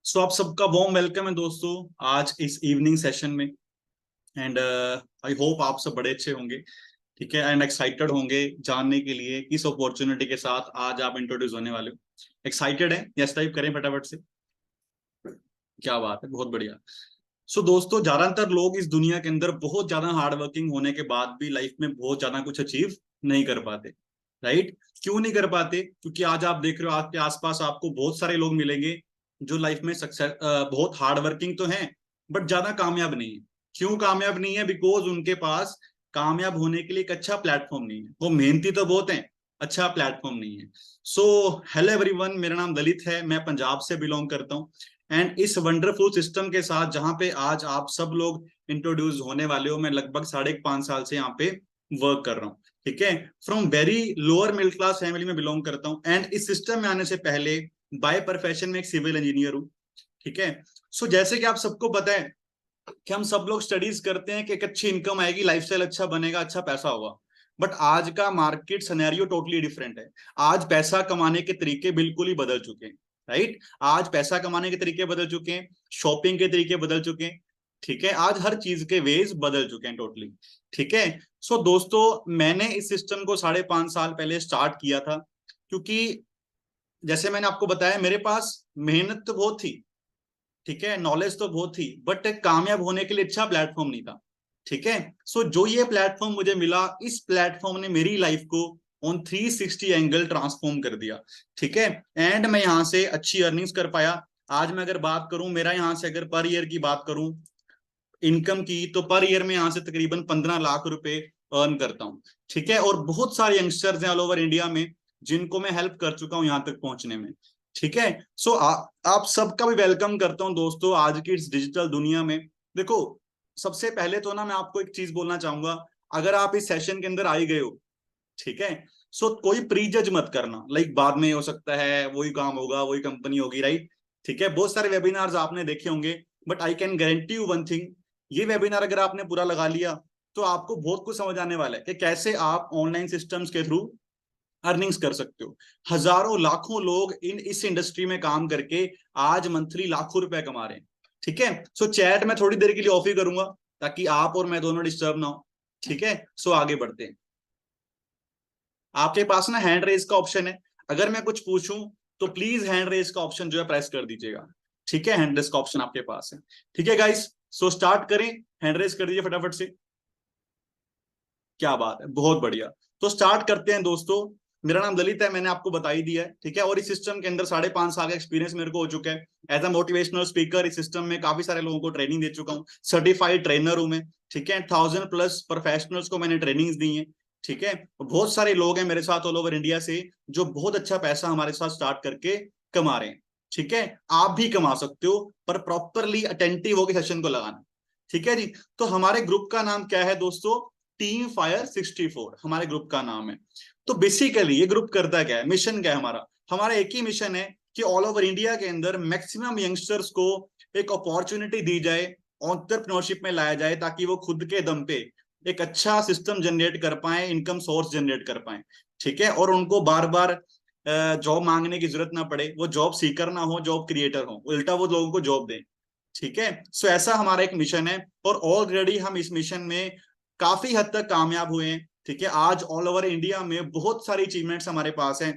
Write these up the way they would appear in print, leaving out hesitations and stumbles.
सो आप सबका warm welcome है दोस्तों आज इस इवनिंग सेशन में। एंड आई होप आप सब बड़े अच्छे होंगे। ठीक है, एंड एक्साइटेड होंगे जानने के लिए किस अपॉर्चुनिटी के साथ आज आप इंट्रोड्यूस होने वाले हो। एक्साइटेड है? यस टाइप करें फटाफट से। क्या बात है, बहुत बढ़िया। सो दोस्तों, ज्यादातर लोग इस दुनिया के अंदर बहुत ज्यादा हार्ड वर्किंग होने के बाद भी लाइफ में बहुत ज्यादा कुछ अचीव नहीं कर पाते। राइट? क्यों नहीं कर पाते? क्योंकि आज आप देख रहे हो आपके आसपास आपको बहुत सारे लोग मिलेंगे जो लाइफ में सक्सेस बहुत हार्ड वर्किंग तो हैं बट ज्यादा कामयाब नहीं है। क्यों कामयाब नहीं है? बिकॉज उनके पास कामयाब होने के लिए एक अच्छा प्लेटफॉर्म नहीं है। वो मेहनती तो बहुत हैं, अच्छा प्लेटफॉर्म नहीं है। सो हेलो एवरीवन, मेरा नाम ललित है, मैं पंजाब से बिलोंग करता हूँ। एंड इस वंडरफुल सिस्टम के साथ जहां पे आज आप सब लोग इंट्रोड्यूस होने वाले हो, मैं लगभग 5.5 साल से यहाँ पे वर्क कर रहा हूँ। ठीक है, from very lower middle class family में बिलोंग करता हूँ एंड इस सिस्टम में आने से पहले बाय प्रोफेशन में एक सिविल इंजीनियर हूँ। ठीक है। सो जैसे कि आप सबको पता है कि हम सब लोग स्टडीज करते हैं कि एक अच्छी इनकम आएगी, लाइफस्टाइल अच्छा बनेगा, अच्छा पैसा होगा। बट आज का मार्केट सिनेरियो टोटली डिफरेंट है। आज पैसा कमाने के तरीके बिल्कुल ही बदल चुके हैं। राइट? आज पैसा कमाने के तरीके बदल चुके हैं, शॉपिंग के तरीके बदल चुके हैं। ठीक है, आज हर चीज के वेज बदल चुके हैं टोटली। ठीक है। सो दोस्तों, मैंने इस सिस्टम को 5.5 साल पहले स्टार्ट किया था क्योंकि जैसे मैंने आपको बताया मेरे पास मेहनत तो बहुत थी, ठीक है, नॉलेज तो बहुत थी, बट कामयाब होने के लिए अच्छा प्लेटफॉर्म नहीं था। ठीक है। सो जो ये प्लेटफॉर्म मुझे मिला, इस प्लेटफॉर्म ने मेरी लाइफ को ऑन 360 एंगल ट्रांसफॉर्म कर दिया। ठीक है। एंड मैं यहाँ से अच्छी अर्निंग्स कर पाया। आज मैं अगर बात करूं, मेरा यहाँ से अगर पर ईयर की बात करूं इनकम की, तो पर ईयर में यहाँ से तकरीबन 15 लाख रुपए अर्न करता हूँ। ठीक है। और बहुत सारे यंगस्टर्स हैं ऑल ओवर इंडिया में जिनको मैं हेल्प कर चुका हूँ यहाँ तक पहुंचने में। ठीक है। सो आप सबका भी वेलकम करता हूँ दोस्तों आज की इस डिजिटल दुनिया में। देखो, सबसे पहले तो ना मैं आपको एक चीज बोलना चाहूंगा। अगर आप इस सेशन के अंदर आ ही गए हो, ठीक है, सो कोई प्री जज मत करना, लाइक बाद में हो सकता है वही काम होगा, वही कंपनी होगी। राइट? ठीक है, बहुत सारे वेबिनार्स आपने देखे होंगे, but I can guarantee you one thing, ये वेबिनार अगर आपने पूरा लगा लिया तो आपको बहुत कुछ समझ आने वाला है कि कैसे आप ऑनलाइन सिस्टम्स के थ्रू अर्निंग्स कर सकते हो। हजारों लाखों लोग इन इस इंडस्ट्री में काम करके आज मंथली लाखों रुपए कमा रहे हैं। ठीक है। सो चैट मैं थोड़ी देर के लिए ऑफ ही करूंगा ताकि आप और मैं दोनों डिस्टर्ब ना हो। ठीक है। सो आगे बढ़ते हैं। आपके पास ना हैंड रेज का ऑप्शन है। अगर मैं कुछ पूछूं तो प्लीज हैंड रेज का ऑप्शन जो है प्रेस कर दीजिएगा। ठीक है, हैंड रेज का ऑप्शन आपके पास है। ठीक है गाइस, सो स्टार्ट करें। हैंड रेज कर दीजिए फटाफट से। क्या बात है, बहुत बढ़िया। तो स्टार्ट करते हैं दोस्तों। मेरा नाम ललित है, मैंने आपको बता ही दिया है। ठीक है। और इस सिस्टम के अंदर 5.5 साल का एक्सपीरियंस मेरे को हो चुका है। एज अ मोटिवेशनल स्पीकर इस सिस्टम में काफी सारे लोगों को ट्रेनिंग दे चुका हूँ। सर्टिफाइड ट्रेनर हूं मैं। ठीक है। 1000+ प्रोफेशनल्स को मैंने ट्रेनिंग्स दी है। ठीक है। बहुत सारे लोग हैं मेरे साथ ऑल ओवर इंडिया से जो बहुत अच्छा पैसा हमारे साथ स्टार्ट करके कमा रहे हैं। ठीक है। आप भी कमा सकते हो, पर प्रॉपरली अटेंटिव होकर सेशन को लगाना। ठीक है जी। तो हमारे ग्रुप का नाम क्या है दोस्तों? टीम फायर 64 हमारे ग्रुप का नाम है। तो बेसिकली ये ग्रुप करता क्या है, मिशन क्या है हमारा? हमारा एक ही मिशन है कि ऑल ओवर इंडिया के अंदर मैक्सिमम यंगस्टर्स को एक अपॉर्चुनिटी दी जाए, एंटरप्रेन्योरशिप में लाया जाए, ताकि वो खुद के दम पे एक अच्छा सिस्टम जनरेट कर पाए, इनकम सोर्स जनरेट कर पाए। ठीक है। और उनको बार बार जॉब मांगने की जरूरत ना पड़े, वो जॉब सीकर ना हो, जॉब क्रिएटर हो, उल्टा वो लोगों को जॉब दें। ठीक है। सो ऐसा हमारा एक मिशन है और ऑलरेडी हम इस मिशन में काफी हद तक कामयाब हुए हैं। ठीक है। आज ऑल ओवर इंडिया में बहुत सारी अचीवमेंट्स हमारे पास हैं।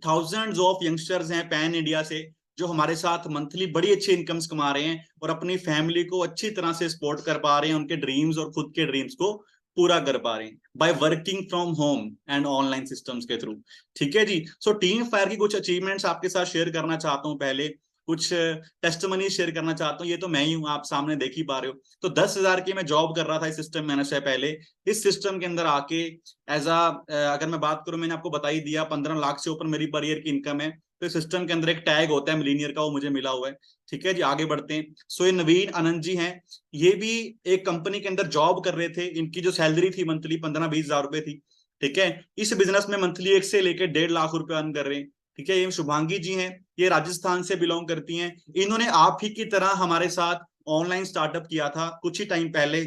थाउजेंड्स ऑफ यंगस्टर्स हैं पैन इंडिया से जो हमारे साथ मंथली बड़ी अच्छी इनकम्स कमा रहे हैं और अपनी फैमिली को अच्छी तरह से सपोर्ट कर पा रहे हैं, उनके ड्रीम्स और खुद के ड्रीम्स को पूरा कर पा रहे हैं by working from home and online systems के थ्रू। ठीक है जी। सो टीम फायर की कुछ अचीवमेंट्स आपके साथ शेयर करना चाहता हूँ। पहले कुछ टेस्टमनी शेयर करना चाहता हूँ। ये तो मैं ही हूँ, आप सामने देख ही पा रहे हो। तो 10,000 की मैं जॉब कर रहा था इस सिस्टम में आने से पहले। इस सिस्टम के अंदर आके एज अगर मैं बात करूं, मैंने आपको बता ही दिया 15 लाख से ऊपर मेरी पर ईयर की इनकम है। तो इस सिस्टम के अंदर एक टैग होता है मिलीनियर का, वो मुझे मिला हुआ है। ठीक है जी, आगे बढ़ते हैं। सो ये नवीन आनंद जी हैं, ये भी एक कंपनी के अंदर जॉब कर रहे थे। इनकी जो सैलरी थी मंथली 15-20 हजार रुपए थी। ठीक है। इस बिजनेस में मंथली 1 से लेकर 1.5 लाख रुपए अर्न कर रहे हैं। ठीक है। ये शुभांगी जी हैं, ये राजस्थान से बिलोंग करती हैं। इन्होंने आप ही की तरह हमारे साथ ऑनलाइन स्टार्टअप किया था कुछ ही टाइम पहले।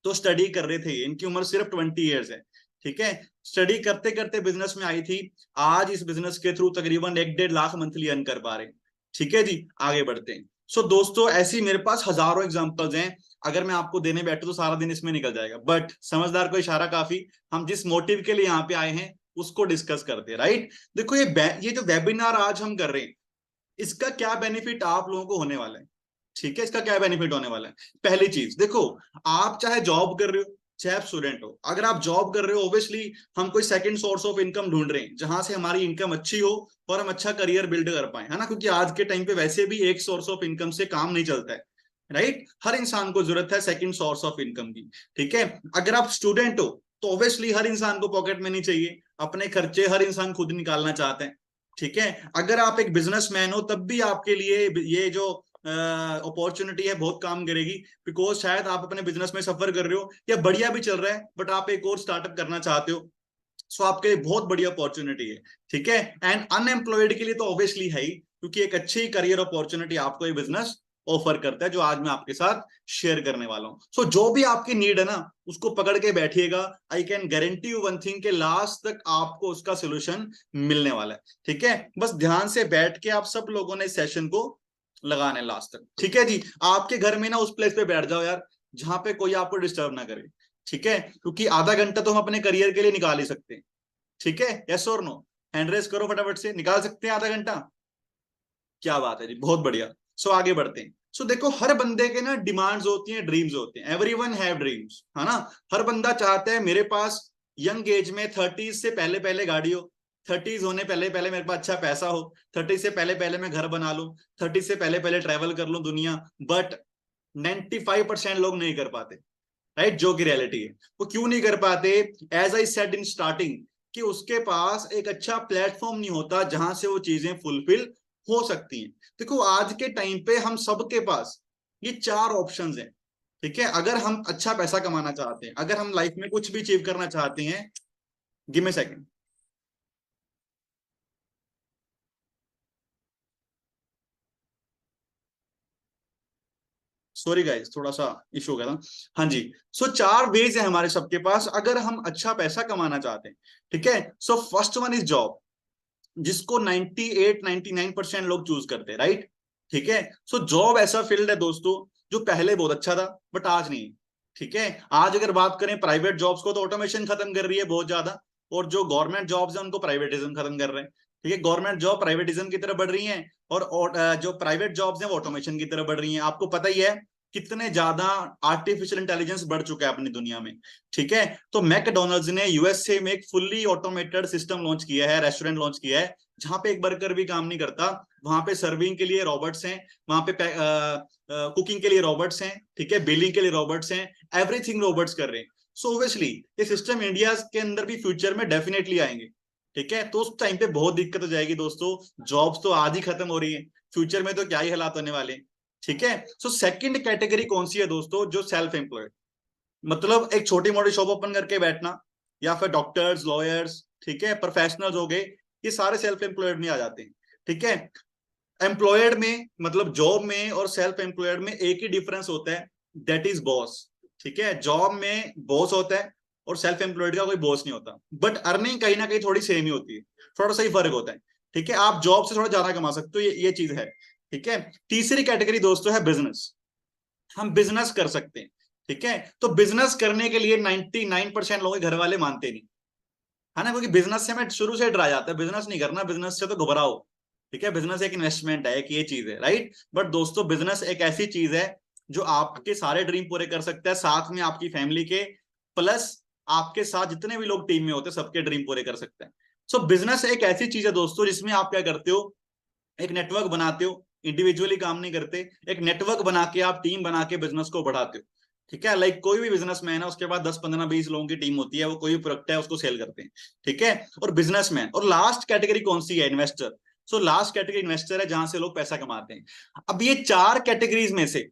तो स्टडी कर रहे थे, इनकी उम्र सिर्फ 20 ईयर्स है। ठीक है। स्टडी करते करते बिजनेस में आई थी। आज इस बिजनेस के थ्रू तकरीबन 1-1.5 लाख मंथली अर्न कर पा रहे हैं। ठीक है जी, आगे बढ़ते हैं। सो दोस्तों, ऐसी मेरे पास हजारों एग्जांपल्स हैं, अगर मैं आपको देने बैठूं तो सारा दिन इसमें निकल जाएगा, बट समझदार को इशारा काफी। हम जिस मोटिव के लिए यहाँ पे आए हैं उसको डिस्कस करते हैं, राइट। देखो ये जो वेबिनार आज हम कर रहे हैं, इसका क्या बेनिफिट आप लोगों को होने वाला है, ठीक है। इसका क्या बेनिफिट होने वाला है? पहली चीज देखो, आप चाहे जॉब कर रहे हो चाहे आप स्टूडेंट हो, अगर आप जॉब कर रहे हो ऑब्वियसली हम कोई सेकंड सोर्स ऑफ इनकम ढूंढ रहे हैं जहां से हमारी इनकम अच्छी हो और हम अच्छा करियर बिल्ड कर पाए, है ना, क्योंकि आज के टाइम पे वैसे भी एक सोर्स ऑफ इनकम से काम नहीं चलता है, राइट। हर इंसान को जरूरत है सेकंड सोर्स ऑफ इनकम की, ठीक है। अगर आप स्टूडेंट हो तो ऑब्वियसली हर इंसान को पॉकेट मनी चाहिए, अपने खर्चे हर इंसान खुद निकालना चाहते हैं, ठीक है। अगर आप एक बिजनेसमैन हो तब भी आपके लिए ये जो अपॉर्चुनिटी है बहुत काम करेगी, बिकॉज शायद आप अपने बिजनेस में सफर कर रहे हो या बढ़िया भी चल रहा है बट आप एक और स्टार्टअप करना चाहते हो, सो आपके लिए बहुत बढ़िया अपॉर्चुनिटी है, ठीक है। एंड अनएम्प्लॉयड के लिए तो ऑब्वियसली है ही, क्योंकि एक अच्छी करियर अपॉर्चुनिटी आपको ये बिजनेस ऑफर करता है, जो आज मैं आपके साथ शेयर करने वाला हूं। सो जो भी आपकी नीड है ना उसको पकड़ के बैठिएगा, I can guarantee you one thing के लास्ट तक आपको उसका सोल्यूशन मिलने वाला है, ठीक है। बस ध्यान से बैठ के आप सब लोगों ने इस सेशन को लगाने लास्ट तक, ठीक है जी। आपके घर में ना उस प्लेस पे बैठ जाओ यार जहां पे कोई आपको डिस्टर्ब ना करे, ठीक है, क्योंकि आधा घंटा तो हम अपने करियर के लिए निकाल ही सकते हैं, ठीक है। यस और नो? हैंड रेस करो फटाफट से, निकाल सकते हैं आधा घंटा? क्या बात है जी, बहुत बढ़िया। सो आगे बढ़ते हैं। सो देखो, हर बंदे के ना डिमांड्स होती हैं, ड्रीम्स होते हैं, एवरीवन हैव ड्रीम्स, है ना। हर बंदा चाहता है मेरे पास यंग एज में 30s से पहले पहले गाड़ी हो, 30s होने पहले पहले मेरे पास अच्छा पैसा हो, 30 से पहले पहले मैं घर बना लूं, 30 से पहले पहले ट्रैवल कर लूं दुनिया। बट 95% लोग नहीं कर पाते, राइट, जो कि रियलिटी है। वो क्यों नहीं कर पाते? As I said in starting कि उसके पास एक अच्छा प्लेटफॉर्म नहीं होता जहां से वो चीजें फुलफिल हो सकती हैं। देखो, आज के टाइम पे हम सबके पास ये चार ऑप्शंस हैं, ठीक है। अगर हम अच्छा पैसा कमाना चाहते हैं, अगर हम लाइफ में कुछ भी अचीव करना चाहते हैं, give me second, sorry guys थोड़ा सा इशू हो गया था। हाँ जी। सो चार वेज है हमारे सबके पास अगर हम अच्छा पैसा कमाना चाहते हैं, ठीक है। So first one is job, जिसको 98-99% लोग चूज करते हैं, राइट, ठीक है। सो जॉब ऐसा फील्ड है दोस्तों जो पहले बहुत अच्छा था बट आज नहीं, ठीक है। आज अगर बात करें प्राइवेट जॉब्स को तो ऑटोमेशन खत्म कर रही है बहुत ज्यादा, और जो गवर्नमेंट जॉब्स है उनको प्राइवेटिज्म खत्म कर रहे हैं, ठीक है। गवर्नमेंट जॉब प्राइवेटिज्म की तरफ बढ़ रही है और जो प्राइवेट जॉब्स हैं वो ऑटोमेशन की तरफ बढ़ रही हैं। आपको पता ही है कितने ज्यादा आर्टिफिशियल इंटेलिजेंस बढ़ चुका है अपनी दुनिया में, ठीक है। तो मैकडोनल्ड्स ने यूएसए में एक फुल्ली ऑटोमेटेड सिस्टम लॉन्च किया है, रेस्टोरेंट लॉन्च किया है, जहां पे एक वर्कर भी काम नहीं करता। वहां पे सर्विंग के लिए रॉबर्ट्स हैं, वहां पे कुकिंग के लिए रॉबर्ट्स हैं, ठीक है, बिलिंग के लिए रॉबर्ट्स हैं, एवरीथिंग रॉबर्ट्स कर रहे हैं। सो ऑब्वियसली ये सिस्टम इंडिया के अंदर भी फ्यूचर में डेफिनेटली आएंगे, ठीक है। तो उस टाइम पे बहुत दिक्कत हो जाएगी दोस्तों, जॉब्स तो आज ही खत्म हो रही है, फ्यूचर में तो क्या ही हालात होने वाले हैं, ठीक है। सो सेकंड कैटेगरी कौन सी है दोस्तों? जो सेल्फ एम्प्लॉयड, मतलब एक छोटी मोटी शॉप ओपन करके बैठना, या फिर डॉक्टर्स, लॉयर्स, ठीक है, प्रोफेशनल्स हो गए, ये सारे सेल्फ एम्प्लॉयड में आ जाते हैं, ठीक है। एम्प्लॉयड में मतलब जॉब में और सेल्फ एम्प्लॉयड में एक ही डिफरेंस होता है, दैट इज बॉस, ठीक है। जॉब में बॉस होता है और सेल्फ एम्प्लॉयड का कोई बॉस नहीं होता, बट अर्निंग कहीं ना कहीं थोड़ी सेम ही होती है, थोड़ा सा ही फर्क होता है, ठीक है। आप जॉब से थोड़ा ज्यादा कमा सकते हो, ये चीज है, ठीक है। तीसरी कैटेगरी दोस्तों है बिजनेस, हम बिजनेस कर सकते हैं, ठीक है। तो बिजनेस करने के लिए 99% लोग घर वाले मानते नहीं, है ना, क्योंकि बिजनेस से मैं शुरू से डरा जाता है, बिजनेस नहीं करना, बिजनेस से तो घबराओ, ठीक है। बिजनेस एक इन्वेस्टमेंट है, एक ये चीज है, राइट। बट दोस्तों बिजनेस एक ऐसी चीज है जो आपके सारे ड्रीम पूरे कर सकता है, साथ में आपकी फैमिली के, प्लस आपके साथ जितने भी लोग टीम में होते हैं सबके ड्रीम पूरे कर सकते हैं। सो बिजनेस एक ऐसी चीज है दोस्तों जिसमें आप क्या करते हो, एक नेटवर्क बनाते हो, इंडिविजुअली काम नहीं करते, एक नेटवर्क बना के आप टीम बना के बिजनेस को बढ़ाते हो, ठीक है। लाइक कोई भी बिजनेसमैन है उसके बाद 10-15-20 लोगों की टीम होती है, वो कोई भी प्रोडक्ट है उसको सेल करते हैं, ठीक है। और बिजनेसमैन, और लास्ट कैटेगरी कौन सी है? Investor. So last category investor है, जहां से लोग पैसा कमाते हैं। अब ये चार कैटेगरीज में से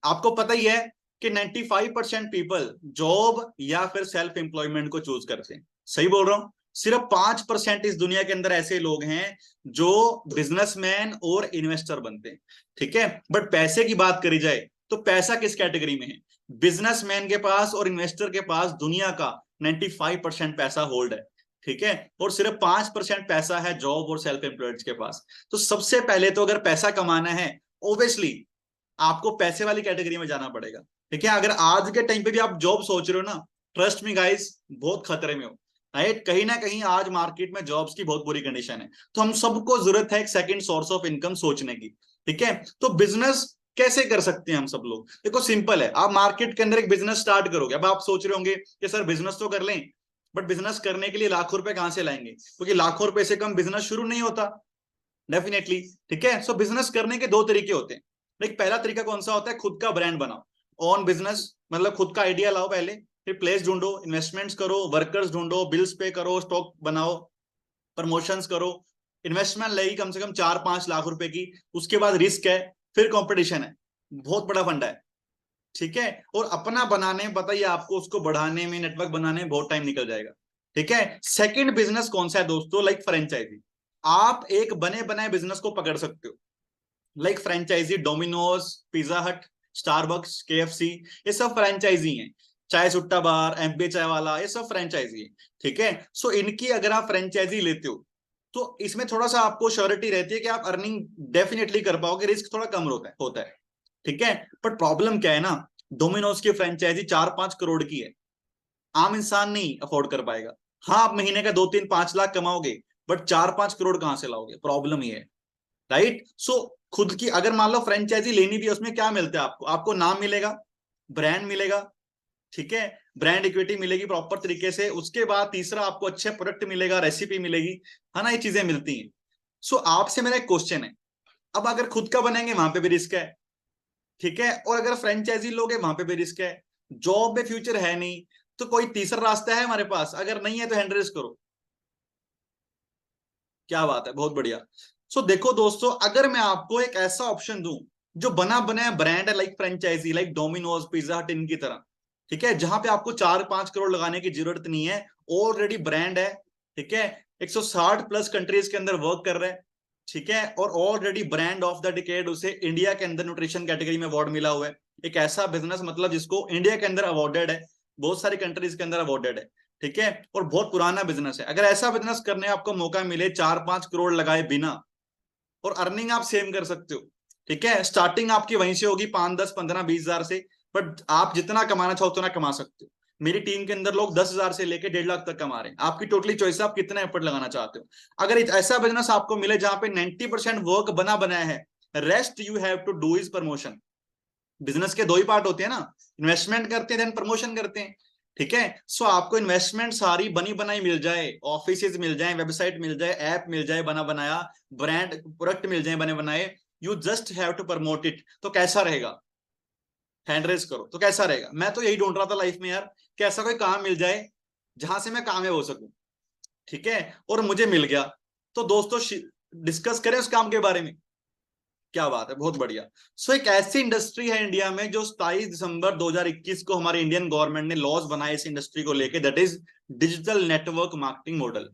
आपको पता ही है कि 95% पीपल जॉब या फिर सेल्फ एम्प्लॉयमेंट को चूज करते हैं, सही बोल रहा हूं। सिर्फ 5% इस दुनिया के अंदर ऐसे लोग हैं जो बिजनेसमैन और इन्वेस्टर बनते हैं, ठीक है। बट पैसे की बात करी जाए तो पैसा किस कैटेगरी में है? बिजनेसमैन के पास और इन्वेस्टर के पास दुनिया का 95% पैसा होल्ड है, ठीक है, और सिर्फ 5% पैसा है जॉब और सेल्फ एम्प्लॉयड के पास। तो सबसे पहले तो अगर पैसा कमाना है, ऑब्वियसली आपको पैसे वाली कैटेगरी में जाना पड़ेगा। ठीक है, अगर आज के टाइम पे भी आप जॉब सोच रहे हो ना, ट्रस्ट मी गाइस, बहुत खतरे में हो। राइट, कहीं ना कहीं आज मार्केट में जॉब्स की बहुत बुरी कंडीशन है। तो हम सबको जरूरत है एक सेकंड सोर्स ऑफ इनकम सोचने की। ठीक है, तो बिजनेस कैसे कर सकते हैं हम सब लोग? देखो सिंपल है, आप मार्केट के अंदर एक बिजनेस स्टार्ट करोगे। अब आप सोच रहे होंगे कि सर बिजनेस तो कर लें, बट बिजनेस करने के लिए लाखों रुपए कहां से लाएंगे? क्योंकि लाखों रुपए से कम बिजनेस शुरू नहीं होता डेफिनेटली। ठीक है, सो बिजनेस करने के दो तरीके होते हैं। लाइक पहला तरीका कौन सा होता है? खुद का ब्रांड बनाओ, ऑन बिजनेस, मतलब खुद का आइडिया लाओ पहले, फिर प्लेस ढूंढो, इन्वेस्टमेंट्स करो, वर्कर्स ढूंढो, बिल्स पे करो, स्टॉक बनाओ, प्रमोशंस करो। इन्वेस्टमेंट लगेगी कम से कम 4-5 लाख रुपए की। उसके बाद रिस्क है, फिर कंपटीशन है, बहुत बड़ा फंडा है। ठीक है, और अपना बनाने में बताइए आपको, उसको बढ़ाने में, नेटवर्क बनाने में बहुत टाइम निकल जाएगा। ठीक है, सेकंड बिजनेस कौन सा है दोस्तों? Like franchise. आप एक बने बनाए बिजनेस को पकड़ सकते हो, like franchise, Domino's, Pizza Hut, Starbucks, KFC, ये सब फ्रेंचाइजी हैं। चाय सुट्टा बार, एमपी चाय वाला, ये सब फ्रेंचाइजी है। ठीक है, सो इनकी अगर आप फ्रेंचाइजी लेते हो तो इसमें थोड़ा सा आपको श्योरिटी रहती है कि आप अर्निंग डेफिनेटली कर पाओगे, रिस्क थोड़ा कम होता है। ठीक है, पर प्रॉब्लम क्या है ना, डोमिनोज की फ्रेंचाइजी 4-5 करोड़ की है, आम इंसान नहीं अफोर्ड कर पाएगा। हाँ, आप महीने का 2-3-5 लाख कमाओगे, बट 4-5 करोड़ कहां से लाओगे? प्रॉब्लम ये है। राइट, सो खुद की अगर मान लो फ्रेंचाइजी लेनी भी है, उसमें क्या मिलता है आपको? आपको नाम मिलेगा, ब्रांड मिलेगा, ठीक है, ब्रांड इक्विटी मिलेगी प्रॉपर तरीके से। उसके बाद तीसरा आपको अच्छे प्रोडक्ट मिलेगा, रेसिपी मिलेगी, है ना, ये चीजें मिलती हैं। सो आपसे मेरा एक क्वेश्चन है, अब अगर खुद का बनाएंगे वहां पे भी रिस्क है, ठीक है, और अगर फ्रेंचाइजी लोगे वहां पे भी रिस्क है। जॉब में फ्यूचर है नहीं, तो कोई तीसरा रास्ता है हमारे पास? अगर नहीं है तो हैंड रेस करो। क्या बात है, बहुत बढ़िया। सो देखो दोस्तों, अगर मैं आपको एक ऐसा ऑप्शन दूं जो बना बनाया ब्रांड है, like franchise, like Domino's, Pizza Hut, इनकी तरह, ठीक है, जहां पे आपको 4-5 करोड़ लगाने की जरूरत नहीं है, ऑलरेडी ब्रांड है, ठीक है, 160+ कंट्रीज के अंदर वर्क कर रहा है, ठीक है, और already brand of the decade उसे इंडिया के अंदर न्यूट्रिशन कैटेगरी में अवार्ड मिला हुआ है। एक ऐसा बिजनेस मतलब जिसको इंडिया के अंदर अवार्डेड है, बहुत सारी कंट्रीज के अंदर अवार्डेड है, ठीक है, और बहुत पुराना बिजनेस है। अगर ऐसा बिजनेस करने आपको मौका मिले 4-5 करोड़ लगाए बिना, और अर्निंग आप सेम कर सकते हो, ठीक है, स्टार्टिंग आपकी वहीं से होगी 5, 10, 15, 20 हजार से, बट आप जितना कमाना चाहो उतना कमा सकते हो। मेरी टीम के अंदर लोग 10 हजार से लेकर 1.5 लाख तक कमा रहे हैं। आपकी टोटली चॉइस है, आप कितना एफर्ट लगाना चाहते हो। अगर ऐसा बिजनेस आपको मिले जहां पे 90% वर्क बना बनाया है, rest you have to do is promotion. Business के दो ही पार्ट होते हैं ना, इन्वेस्टमेंट करते हैं देन प्रमोशन करते हैं। ठीक है, सो आपको इन्वेस्टमेंट सारी बनी बनाई मिल जाए, ऑफिस मिल जाए, वेबसाइट मिल जाए, ऐप मिल जाए बना बनाया, ब्रांड प्रोडक्ट मिल जाए बने बनाए, you just have to promote it. तो कैसा रहेगा? हैंड रेस करो, तो कैसा रहेगा? मैं तो यही ढूंढ रहा था लाइफ में यार, कि ऐसा कोई काम मिल जाए जहां से मैं कामयाब हो सकूं, ठीक है, और मुझे मिल गया। तो दोस्तों डिस्कस करें उस काम के बारे में। क्या बात है, बहुत बढ़िया। सो एक ऐसी इंडस्ट्री है इंडिया में जो 27 दिसंबर 2021 को हमारे इंडियन गवर्नमेंट ने लॉज बनाए इस इंडस्ट्री को लेके, that is digital network marketing model.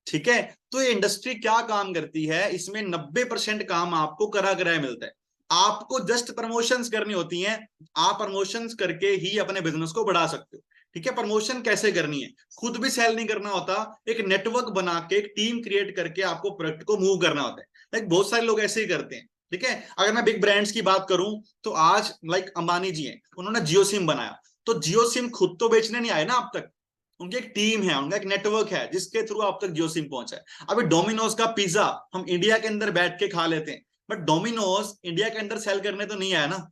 ठीक है, तो ये इंडस्ट्री क्या काम करती है? इसमें 90% काम आपको करा कराया मिलता है। आपको जस्ट प्रमोशंस करनी होती हैं, आप प्रमोशंस करके ही अपने बिजनेस को बढ़ा सकते हो। ठीक है, प्रमोशन कैसे करनी है? खुद भी सेल नहीं करना होता, एक नेटवर्क बना के, एक टीम क्रिएट करके आपको प्रोडक्ट को मूव करना होता है। लाइक बहुत सारे लोग ऐसे ही करते हैं। ठीक है, अगर मैं बिग ब्रांड्स की बात करूं तो आज लाइक अंबानी जी हैं, उन्होंने जियो सिम बनाया। तो जियो सिम खुद तो बेचने नहीं आए ना आप तक, उनकी एक टीम है, उनका एक नेटवर्क है जिसके थ्रू आप तक जियो सिम पहुंचा है। अभी डोमिनोज का पिज्जा हम इंडिया के अंदर बैठ के खा लेते हैं, बट डोमिनोज इंडिया के अंदर सेल करने तो नहीं आया ना।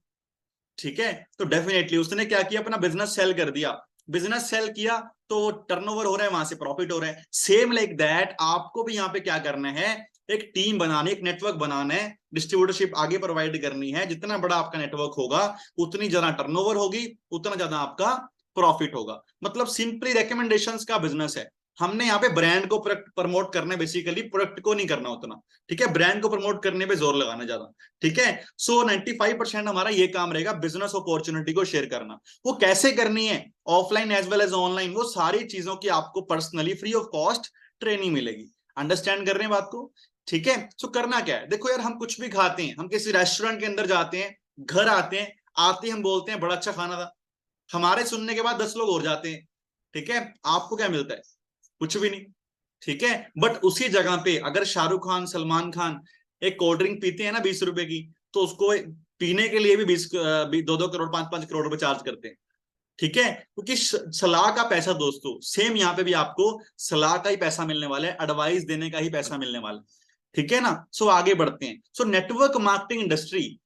ठीक है, तो डेफिनेटली उसने क्या किया, अपना बिजनेस सेल कर दिया। बिजनेस सेल किया तो टर्नओवर हो रहा है, वहां से प्रॉफिट हो रहा है। सेम लाइक दैट आपको भी यहाँ पे क्या करना है, एक टीम बनानी, एक नेटवर्क बनाना है, डिस्ट्रीब्यूटरशिप आगे प्रोवाइड करनी है। जितना बड़ा आपका नेटवर्क होगा उतनी ज्यादा टर्नओवर होगी, उतना ज्यादा आपका प्रॉफिट होगा। मतलब सिंपली रिकमेंडेशंस का बिजनेस है। हमने यहाँ पे ब्रांड को प्रमोट करना है, बेसिकली प्रोडक्ट को नहीं करना उतना। ठीक है, ब्रांड को प्रमोट करने पे जोर लगाना ज्यादा। ठीक है, सो 95% हमारा ये काम रहेगा, बिजनेस अपॉर्चुनिटी को शेयर करना। वो कैसे करनी है, offline as well as online, वो सारी चीजों की आपको personally free of cost training मिलेगी। अंडरस्टैंड कर रहे हैं बात को? ठीक है, सो करना क्या है, देखो यार, हम कुछ भी खाते हैं, हम किसी रेस्टोरेंट के अंदर जाते हैं, घर आते ही हम बोलते हैं बड़ा अच्छा खाना था, हमारे सुनने के बाद 10 लोग और जाते हैं। ठीक है, आपको क्या मिलता है? कुछ भी नहीं। ठीक है। बट उसी जगह पे अगर शाहरुख खान, सलमान खान एक कोल्ड ड्रिंक पीते हैं ना 20 रुपए की, तो उसको पीने के लिए भी 2-2 करोड़, 5-5 करोड़ रुपए चार्ज करते हैं। ठीक है, क्योंकि सलाह का पैसा दोस्तों सेम यहाँ पे भी आपको सलाह का ही पैसा मिलने वाला है, एडवाइस देने का ही पैसा मिलने वाला है। ठीक है ना। सो आगे बढ़ते हैं। सो नेटवर्क मार्केटिंग इंडस्ट्री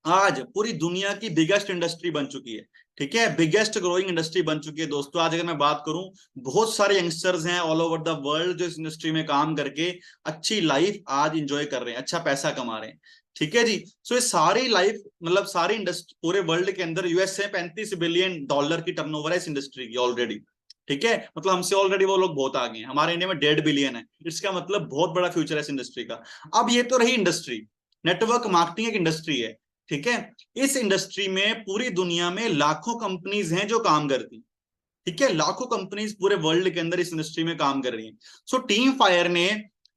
आज पूरी दुनिया की बिगेस्ट इंडस्ट्री बन चुकी है। ठीक है, बिगेस्ट ग्रोइंग इंडस्ट्री बन चुकी है दोस्तों। आज अगर मैं बात करूं, बहुत सारे यंगस्टर्स हैं ऑल ओवर द वर्ल्ड जो इस इंडस्ट्री में काम करके अच्छी लाइफ आज इंजॉय कर रहे हैं, अच्छा पैसा कमा रहे हैं। ठीक है जी। सो ये सारी लाइफ मतलब सारी इंडस्ट्री पूरे वर्ल्ड के अंदर यूएस से $35 बिलियन की टर्नओवर है इस इंडस्ट्री की ऑलरेडी। ठीक है, मतलब हमसे ऑलरेडी वो लोग बहुत आगे हैं। हमारे इंडिया में 1.5 बिलियन है। इसका मतलब बहुत बड़ा फ्यूचर है इस इंडस्ट्री का। अब ये तो रही इंडस्ट्री, नेटवर्क मार्केटिंग एक इंडस्ट्री है। ठीक है, इस इंडस्ट्री में पूरी दुनिया में लाखों कंपनीज हैं जो काम करती। ठीक है, लाखों कंपनीज पूरे वर्ल्ड के अंदर इस इंडस्ट्री में काम कर रही हैं। सो टीम फायर ने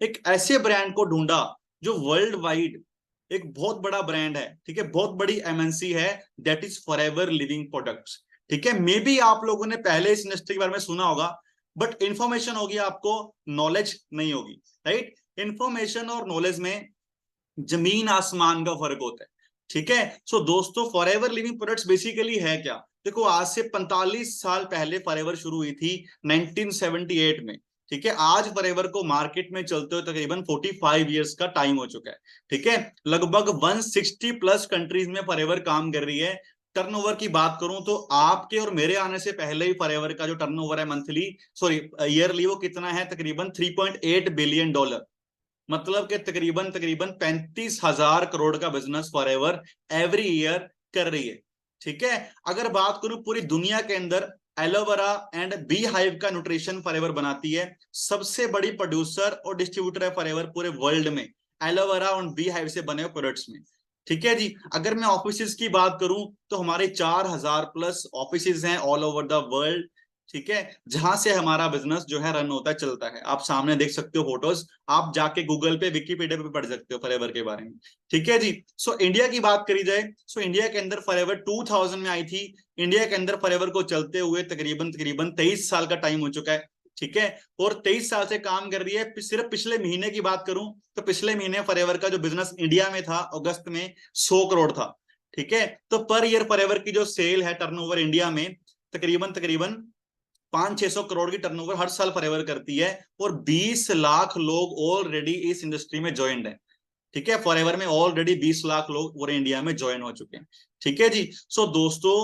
एक ऐसे ब्रांड को ढूंढा जो वर्ल्ड वाइड एक बहुत बड़ा ब्रांड है। ठीक है, बहुत बड़ी एमएनसी है, that is forever living products. ठीक है, मे बी आप लोगों ने पहले इस इंडस्ट्री के बारे में सुना होगा, बट इंफॉर्मेशन होगी आपको, नॉलेज नहीं होगी। राइट, इंफॉर्मेशन और नॉलेज में जमीन आसमान का फर्क होता है। ठीक है। सो दोस्तों, फॉरएवर लिविंग प्रोडक्ट्स बेसिकली है क्या? देखो, आज से 45 साल पहले फॉरएवर शुरू हुई थी 1978 में। ठीक है, आज फॉरएवर को मार्केट में चलते हुए तकरीबन 45 इयर्स का टाइम हो चुका है। ठीक है, लगभग 160 प्लस कंट्रीज में फॉरएवर काम कर रही है। टर्नओवर की बात करूं तो आपके और मेरे आने से पहले ही फॉरएवर का जो टर्नओवर है मंथली, सॉरी ईयरली, वो कितना है? तकरीबन $3.8 बिलियन। मतलब कि तकरीबन तकरीबन 35,000 करोड़ का बिजनेस फॉरएवर एवरी ईयर कर रही है। ठीक है, अगर बात करूं पूरी दुनिया के अंदर, एलोवेरा एंड बी हाइव का न्यूट्रिशन फॉरएवर बनाती है। सबसे बड़ी प्रोड्यूसर और डिस्ट्रीब्यूटर है फॉरएवर पूरे वर्ल्ड में, एलोवेरा और बी हाइव से बने हुए प्रोडक्ट्स में। ठीक है जी। अगर मैं ऑफिस की बात करूं तो हमारे 4,000 प्लस ऑफिस हैं ऑल ओवर द वर्ल्ड। ठीक है, जहां से हमारा बिजनेस जो है रन होता है, चलता है। आप सामने देख सकते हो फोटोज, आप जाके गूगल पे, विकीपीडिया पे पढ़ सकते हो फॉरएवर के बारे में। ठीक है जी। सो इंडिया की बात करी जाए, सो इंडिया के अंदर फॉरएवर 2000 में आई थी। इंडिया के अंदर फॉरएवर को चलते हुए तकरीबन तकरीबन 23 साल का टाइम हो चुका है। ठीक है, और 23 साल से काम कर रही है। सिर्फ पिछले महीने की बात करूं तो पिछले महीने फॉरएवर का जो बिजनेस इंडिया में था अगस्त में 100 करोड़ था। ठीक है, तो पर ईयर फॉरएवर की जो सेल है, टर्नओवर इंडिया में तकरीबन तकरीबन 500-600 करोड़ की टर्नओवर हर साल फॉरएवर करती है। और 20 लाख लोग ऑलरेडी इस इंडस्ट्री में ज्वाइंड है। ठीक है, फॉरएवर में ऑलरेडी 20 लाख लोग पूरे इंडिया में ज्वाइन हो चुके हैं। ठीक है जी। सो दोस्तों,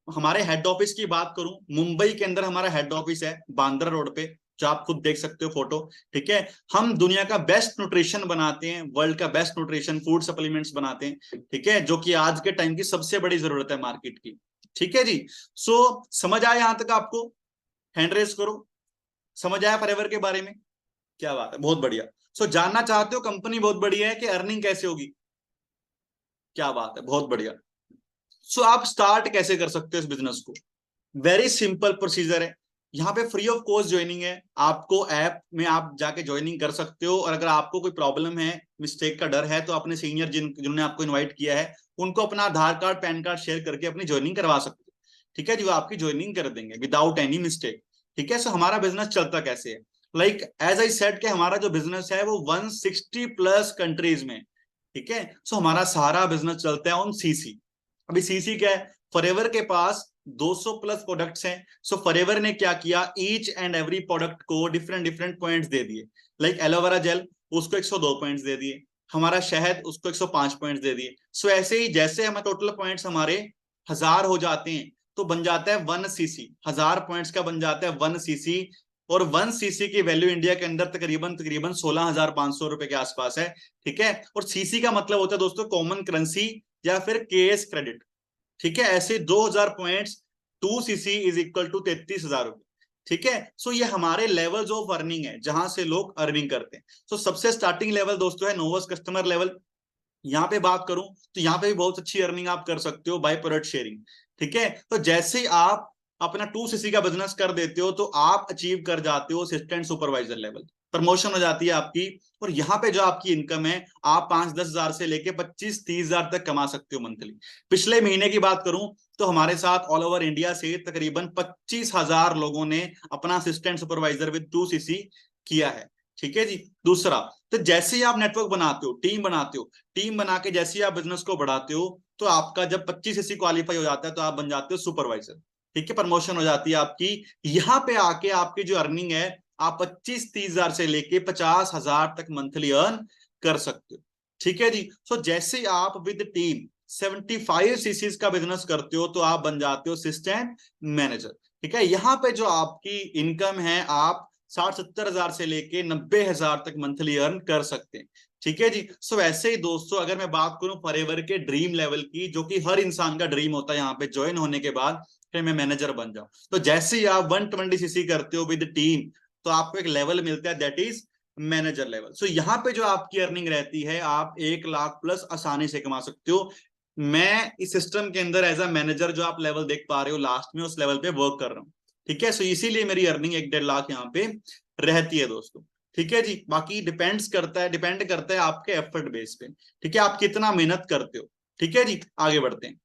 हमारे हेड ऑफिस की बात करूं, मुंबई के अंदर हमारा हेड ऑफिस है, बांद्रा रोड पे, जो आप खुद देख सकते हो फोटो। ठीक है, हम दुनिया का बेस्ट न्यूट्रिशन बनाते हैं, वर्ल्ड का बेस्ट न्यूट्रिशन फूड सप्लीमेंट्स बनाते हैं। ठीक है, जो कि आज के टाइम की सबसे बड़ी जरूरत है मार्केट की। ठीक है जी। सो समझ आया यहां तक आपको? हैंड रेस करो। समझ आया फॉरएवर के बारे में? क्या बात है, बहुत बढ़िया। सो जानना चाहते हो कंपनी बहुत बढ़िया है कि अर्निंग कैसे होगी? क्या बात है, बहुत बढ़िया। सो आप स्टार्ट कैसे कर सकते हो इस बिजनेस को? वेरी सिंपल प्रोसीजर है। यहाँ पे फ्री ऑफ कॉस्ट ज्वाइनिंग है। आपको ऐप में आप जाके ज्वाइनिंग कर सकते हो, और अगर आपको कोई प्रॉब्लम है, मिस्टेक का डर है, तो अपने सीनियर जिन्होंने आपको इनवाइट किया है उनको अपना आधार कार्ड, पैन कार्ड शेयर करके अपनी ज्वाइनिंग करवा सकते हो। ठीक है जी, वो आपकी ज्वाइनिंग कर देंगे विदाउट एनी मिस्टेक। ठीक है, सो हमारा बिजनेस चलता कैसे है? लाइक एज आई सेड कि हमारा जो बिजनेस है वो 160 प्लस कंट्रीज में। ठीक है, सो हमारा सारा बिजनेस चलता है ऑन सीसी। अभी सीसी क्या है? फॉरएवर के पास 200 प्लस प्रोडक्ट्स हैं। सो फॉरएवर ने क्या किया, ईच एंड एवरी प्रोडक्ट को डिफरेंट डिफरेंट पॉइंट्स दे दिए। लाइक एलोवेरा जेल, उसको 102 पॉइंट्स दे दिए। हमारा शहद, उसको 105 पॉइंट्स दे दिए। सो ऐसे ही जैसे हमारे टोटल पॉइंट्स हमारे 1000 हो जाते हैं, तो बन जाता है 1 सीसी। 1000 पॉइंट्स का बन जाता है 1 सीसी। और 1 सीसी की वैल्यू इंडिया के अंदर तकरीबन तकरीबन 16,500 रुपए के आसपास है। ठीक है, और सीसी का मतलब होता है दोस्तों कॉमन करेंसी या फिर केएस क्रेडिट। ठीक है, ऐसे 2000 points 2 CC is equal to 33,000 रुपए। ठीक है, सो ये हमारे लेवल्स ऑफ अर्निंग है जहां से लोग अर्निंग करते हैं। सो सबसे स्टार्टिंग लेवल दोस्तों है नोवस कस्टमर लेवल। यहाँ पे बात करूं तो यहाँ पे भी बहुत अच्छी अर्निंग आप कर सकते हो बाय प्रोडक्ट शेयरिंग। ठीक है, तो जैसे ही आप अपना 2 सीसी का बिजनेस कर देते हो तो आप अचीव कर जाते हो असिस्टेंट सुपरवाइजर लेवल, प्रमोशन हो जाती है आपकी। और यहाँ पे जो आपकी इनकम है, आप 5-10 हजार से लेके 25-30 हजार तक कमा सकते हो मंथली। पिछले महीने की बात करूं तो हमारे साथ ऑल ओवर इंडिया से तकरीबन 25,000 लोगों ने अपना असिस्टेंट सुपरवाइजर विद 2 सीसी किया है। ठीक है जी। दूसरा, तो जैसे ही आप नेटवर्क बनाते हो, टीम बनाते हो, टीम बना के जैसे ही आप बिजनेस को बढ़ाते हो, तो आपका जब 25 क्वालिफाई हो जाता है तो आप बन जाते हो सुपरवाइजर। ठीक है, प्रमोशन हो जाती है आपकी। यहाँ पे आके आपकी जो अर्निंग है, आप 25-30 हजार से लेके 50 हजार तक मंथली अर्न कर सकते हो। ठीक है जी। सो जैसे आप विद टीम 75 सीसीज का बिजनेस करते हो, तो आप बन जाते हो असिस्टेंट मैनेजर। ठीक है, यहाँ पे जो आपकी इनकम है, आप 60-70 हजार से लेके 90 हजार तक मंथली अर्न कर सकते हैं। ठीक है जी। सो ऐसे ही दोस्तों, अगर मैं बात करूं फॉरएवर के ड्रीम लेवल की, जो कि हर इंसान का ड्रीम होता है यहाँ पे ज्वाइन होने के बाद, फिर मैं मैनेजर बन जाऊं, तो जैसे ही आप 120 सीसी करते हो विद टीम, तो आपको एक लेवल मिलता है, दैट इज मैनेजर लेवल। सो यहाँ पे जो आपकी अर्निंग रहती है, आप 1 लाख प्लस आसानी से कमा सकते हो। मैं इस सिस्टम के अंदर एज अ मैनेजर, जो आप लेवल देख पा रहे हो लास्ट में, उस लेवल पे वर्क कर रहा हूँ। ठीक है, सो इसीलिए मेरी अर्निंग 1-1.5 लाख यहाँ पे रहती है दोस्तों। ठीक है जी। बाकी डिपेंड करता है आपके एफर्ट बेस पे। ठीक है, आप कितना मेहनत करते हो। ठीक है जी, आगे बढ़ते हैं।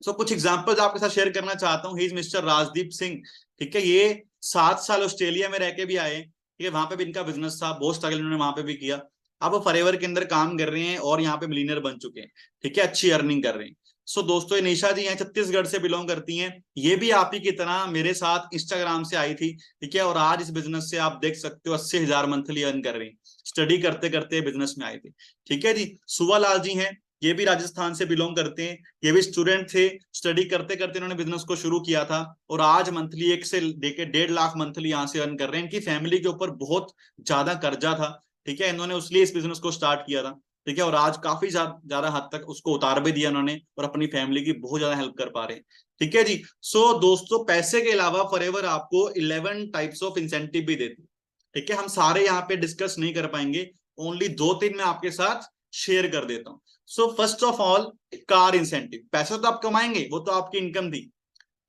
सो कुछ एग्जांपल्स आपके साथ शेयर करना चाहता हूँ। He is mister Rajdeep Singh. ठीक है, ये 7 साल ऑस्ट्रेलिया में रह के भी आए। ठीक है, वहां पे भी इनका बिजनेस था, बहुत स्ट्रगल इन्होंने वहां पे भी किया। अब वो फॉरएवर के अंदर काम कर रहे हैं और यहाँ पे मिलीनियर बन चुके हैं। ठीक है, अच्छी अर्निंग कर रहे हैं। सो दोस्तों, ये निशा जी हैं, छत्तीसगढ़ से बिलोंग करती हैं। ये भी आप ही की तरह मेरे साथ इंस्टाग्राम से आई थी। ठीक है, और आज इस बिजनेस से आप देख सकते हो 80 हजार मंथली अर्न कर रही हैं। स्टडी करते करते बिजनेस में आए थे। ठीक है जी। सुवा लाल जी हैं, ये भी राजस्थान से बिलोंग करते हैं। ये भी स्टूडेंट थे, स्टडी करते करते इन्होंने बिजनेस को शुरू किया था, और आज मंथली 1 से 1.5 लाख मंथली यहाँ से अर्न कर रहे हैं। इनकी फैमिली के ऊपर बहुत ज्यादा कर्जा था। ठीक है, इन्होंने उसलिए इस बिजनेस को स्टार्ट किया था। ठीक है, और आज काफी ज्यादा हद तक उसको उतार भी दिया उन्होंने, और अपनी फैमिली की बहुत ज्यादा हेल्प कर पा रहे हैं। ठीक है जी। सो दोस्तों, पैसे के अलावा फॉरएवर आपको 11 टाइप्स ऑफ इंसेंटिव भी देती है। ठीक है, हम सारे यहाँ पे डिस्कस नहीं कर पाएंगे, ओनली 2-3 मैं आपके साथ शेयर कर देता हूँ। So first of all, car incentive. पैसा तो आप कमाएंगे, वो तो आपकी इनकम थी।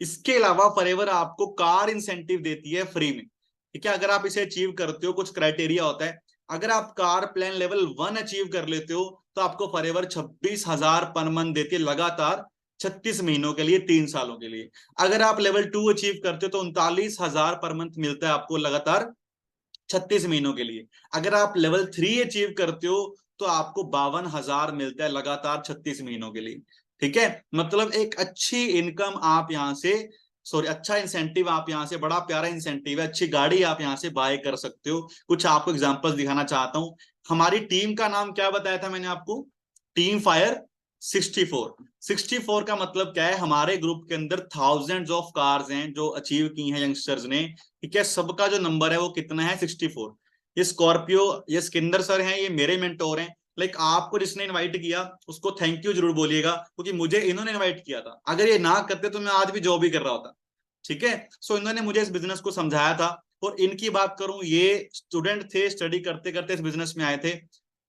इसके अलावा फॉरएवर आपको कार इंसेंटिव देती है फ्री में। ठीक है, अगर आप इसे अचीव करते हो, कुछ क्राइटेरिया होता है। अगर आप कार प्लान लेवल 1 अचीव कर लेते हो, तो आपको फॉरएवर 26 हजार पर मंथ देती है, लगातार 36 महीनों के लिए, 3 सालों के लिए। अगर आप लेवल 2 अचीव करते हो, तो 39 हजार पर मंथ मिलता है आपको, लगातार 36 महीनों के लिए। अगर आप लेवल 3 अचीव करते हो, तो आपको 52 हजार मिलता है, लगातार 36 महीनों के लिए। ठीक है, मतलब एक अच्छी इनकम आप यहां से, सॉरी, अच्छा इंसेंटिव आप यहां से, बड़ा प्यारा इंसेंटिव है। अच्छी गाड़ी आप यहां से बाय कर सकते हो। कुछ आपको एग्जांपल्स दिखाना चाहता हूं। हमारी टीम का नाम क्या बताया था मैंने आपको? Team fire 64। 64 का मतलब क्या है? हमारे ग्रुप के अंदर थाउजेंड्स ऑफ कार्स हैं जो अचीव की हैं यंगस्टर्स ने। ठीक है, सबका जो नंबर है वो कितना है? 64। ये स्कॉर्पियो, ये सिकंदर सर हैं, ये मेरे मेंटोर हैं। लाइक आपको जिसने इनवाइट किया, उसको थैंक यू जरूर बोलिएगा, क्योंकि मुझे इन्होंने इनवाइट किया था। अगर ये ना करते तो मैं आज भी जॉब ही कर रहा होता। ठीक है, सो इन्होंने मुझे इस बिजनेस को समझाया था। और इनकी बात करूं, ये स्टूडेंट थे, स्टडी करते करते इस बिजनेस में आए थे।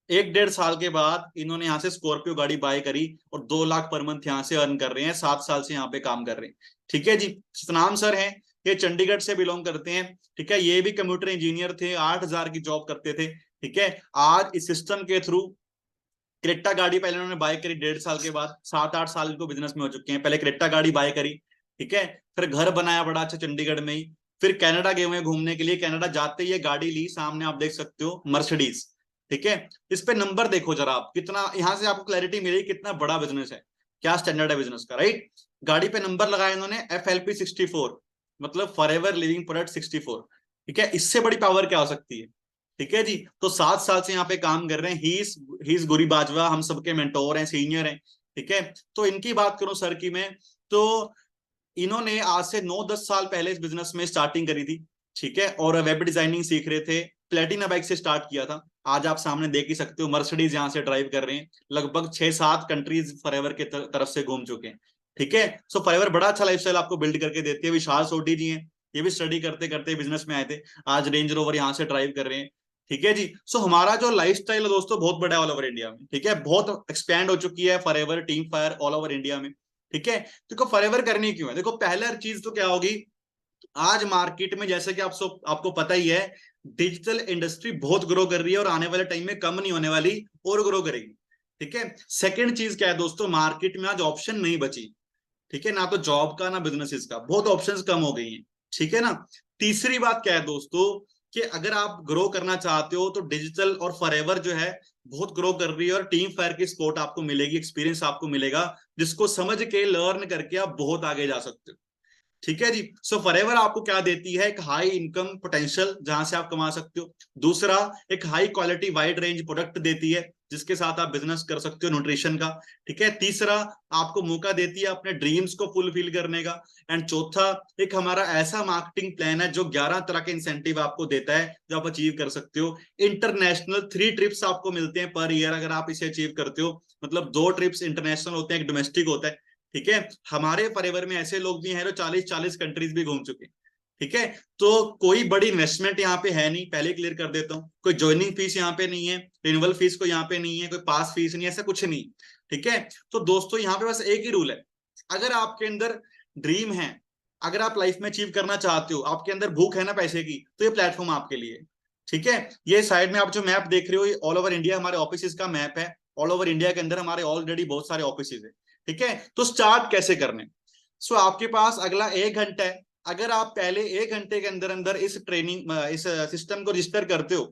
1-1.5 साल के बाद इन्होंने यहाँ से स्कॉर्पियो गाड़ी बाय करी, और 2 लाख पर मंथ यहाँ से अर्न कर रहे हैं। 7 साल से यहाँ पे काम कर रहे हैं। ठीक है जी। सतनाम सर हैं, ये चंडीगढ़ से बिलोंग करते हैं। ठीक है, ये भी कंप्यूटर इंजीनियर थे, 8 हजार की जॉब करते थे। ठीक है, आज इस सिस्टम के थ्रू क्रेटा गाड़ी पहले उन्होंने बाय करी, 1.5 साल के बाद 7-8 साल इनको बिजनेस में हो चुके हैं। पहले क्रेटा गाड़ी बाय करी। ठीक है, फिर घर बनाया बड़ा अच्छा चंडीगढ़ में ही। फिर कनाडा गए हुए घूमने के लिए, कनाडा जाते ही ये गाड़ी ली, सामने आप देख सकते हो, मर्सिडीज। ठीक है, इस पे नंबर देखो जरा आप, कितना यहां से आपको क्लैरिटी मिलेगी कितना बड़ा बिजनेस है, क्या स्टैंडर्ड है बिजनेस का, राइट। गाड़ी पे नंबर लगाया इन्होंने FLP 64, मतलब फॉर एवर लिविंग प्रोडक्ट 64। ठीक है, इससे बड़ी पावर क्या हो सकती है? ठीक है जी। तो 7 साल से यहाँ पे काम कर रहे हैं। ही इज गुरी बाजवा, हम सबके मेंटोर हैं, सीनियर हैं। ठीक है, तो इनकी बात करूं सर की मैं, तो इन्होंने आज से 9-10 साल पहले इस बिजनेस में स्टार्टिंग करी थी। ठीक है, और वेब डिजाइनिंग सीख रहे थे। प्लेटिना बाइक से स्टार्ट किया था। आज आप सामने देख ही सकते हो, मर्सिडीज यहाँ से ड्राइव कर रहे हैं। लगभग 6-7 कंट्रीज फॉरएवर के तरफ से घूम चुके हैं। ठीक है, सो फॉरएवर बड़ा अच्छा लाइफस्टाइल आपको बिल्ड करके देती है। विशाल सोडी जी हैं, ये भी स्टडी करते करते बिजनेस में आए थे, आज रेंज रोवर यहाँ से ड्राइव कर रहे हैं। ठीक है जी। सो हमारा जो लाइफस्टाइल है दोस्तों, बहुत बड़ा है ऑल ओवर इंडिया में। ठीक है, बहुत एक्सपैंड हो चुकी है forever team fire all over India में। ठीक है, देखो फॉरएवर करनी क्यों है? देखो, पहला चीज तो क्या होगी, आज मार्केट में जैसे कि आपको पता ही है, डिजिटल इंडस्ट्री बहुत ग्रो कर रही है, और आने वाले टाइम में कम नहीं होने वाली, और ग्रो करेगी। ठीक है, सेकंड चीज क्या है दोस्तों, मार्केट में आज ऑप्शन नहीं बची। ठीक है, ना तो जॉब का ना बिजनेस का, बहुत ऑप्शंस कम हो गई हैं। ठीक है ना। तीसरी बात क्या है दोस्तों, कि अगर आप ग्रो करना चाहते हो तो डिजिटल और फॉरएवर जो है बहुत ग्रो कर रही है, और टीम फायर की सपोर्ट आपको मिलेगी, एक्सपीरियंस आपको मिलेगा, जिसको समझ के लर्न करके आप बहुत आगे जा सकते हो। ठीक है जी। सो फॉरएवर आपको क्या देती है? एक हाई इनकम पोटेंशियल जहां से आप कमा सकते हो। दूसरा, एक high quality wide range product देती है जिसके साथ आप बिजनेस कर सकते हो न्यूट्रिशन का। ठीक है। तीसरा, आपको मौका देती है अपने ड्रीम्स को फुलफिल करने का। एंड चौथा, एक हमारा ऐसा मार्केटिंग प्लान है जो 11 तरह के इंसेंटिव आपको देता है जो आप अचीव कर सकते हो। इंटरनेशनल 3 ट्रिप्स आपको मिलते हैं पर ईयर अगर आप इसे अचीव करते हो, मतलब 2 ट्रिप्स इंटरनेशनल होते हैं, एक डोमेस्टिक होता है। ठीक है। हमारे परिवार में ऐसे लोग भी हैं जो 40-40 कंट्रीज भी घूम चुके हैं। ठीक है। तो कोई बड़ी इन्वेस्टमेंट यहाँ पे है नहीं, पहले क्लियर कर देता हूँ। कोई ज्वाइनिंग फीस यहाँ पे नहीं है, रिन्यूअल फीस को यहाँ पे नहीं है, कोई पास फीस नहीं है, ऐसा कुछ नहीं। ठीक है। तो दोस्तों यहाँ पे बस एक ही रूल है, अगर आपके अंदर ड्रीम है, अगर आप लाइफ में अचीव करना चाहते हो, आपके अंदर भूख है ना पैसे की, तो ये प्लेटफॉर्म आपके लिए। ठीक है। ये साइड में आप जो मैप देख रहे हो, ये ऑल ओवर इंडिया हमारे ऑफिस का मैप है। ऑल ओवर इंडिया के अंदर हमारे ऑलरेडी बहुत सारे ऑफिस है। ठीक है। तो स्टार्ट कैसे करने? सो आपके पास अगला 1 घंटा है। अगर आप पहले 1 घंटे के अंदर अंदर इस ट्रेनिंग इस सिस्टम को रजिस्टर करते हो,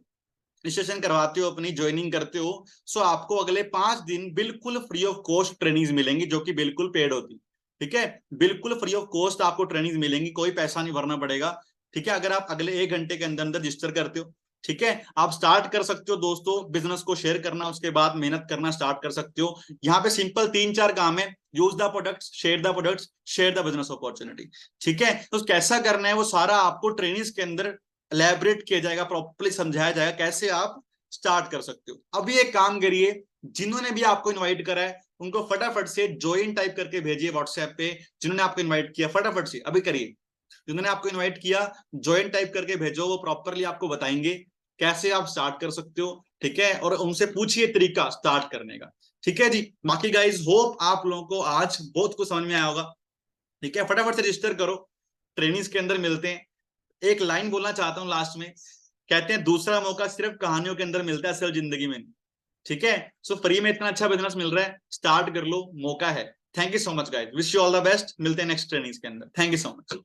रजिस्ट्रेशन करवाते हो, अपनी ज्वाइनिंग करते हो, सो आपको अगले 5 दिन बिल्कुल फ्री ऑफ कॉस्ट ट्रेनिंग मिलेंगी जो कि बिल्कुल पेड होती। ठीक है। बिल्कुल फ्री ऑफ कॉस्ट आपको ट्रेनिंग मिलेंगी, कोई पैसा नहीं भरना पड़ेगा। ठीक है। अगर आप अगले 1 घंटे के अंदर अंदर रजिस्टर करते हो, ठीक है, आप स्टार्ट कर सकते हो दोस्तों बिजनेस को शेयर करना, उसके बाद मेहनत करना स्टार्ट कर सकते हो। यहाँ पे सिंपल 3-4 काम है। Use the products, share the products, share the business opportunity. ठीक है। तो कैसा करना है वो सारा आपको ट्रेनिंग्स के अंदर एलैबोरेट किया जाएगा, प्रॉपर्ली समझाया जाएगा कैसे आप स्टार्ट कर सकते हो। अभी एक काम करिए, जिन्होंने भी आपको इनवाइट करा है उनको फटाफट से ज्वाइन टाइप करके भेजिए व्हाट्सएप पे। जिन्होंने आपको इनवाइट किया फटाफट से अभी करिए। जिन्होंने आपको इनवाइट किया ज्वाइन टाइप करके भेजो, वो प्रॉपरली आपको बताएंगे कैसे आप स्टार्ट कर सकते हो। ठीक है। और उनसे पूछिए तरीका स्टार्ट करने का। ठीक है जी। बाकी गाइज होप आप लोगों को आज बहुत कुछ समझ में आया होगा। ठीक है। फटाफट से रजिस्टर करो, ट्रेनिंग्स के अंदर मिलते हैं। एक लाइन बोलना चाहता हूँ लास्ट में, कहते हैं दूसरा मौका सिर्फ कहानियों के अंदर मिलता है, असल जिंदगी में। ठीक है। सो फ्री में इतना अच्छा बिजनेस मिल रहा है, स्टार्ट कर लो, मौका है। Thank you so much guys, wish you all the best. मिलते हैं नेक्स्ट ट्रेनिंग्स के अंदर। Thank you so much.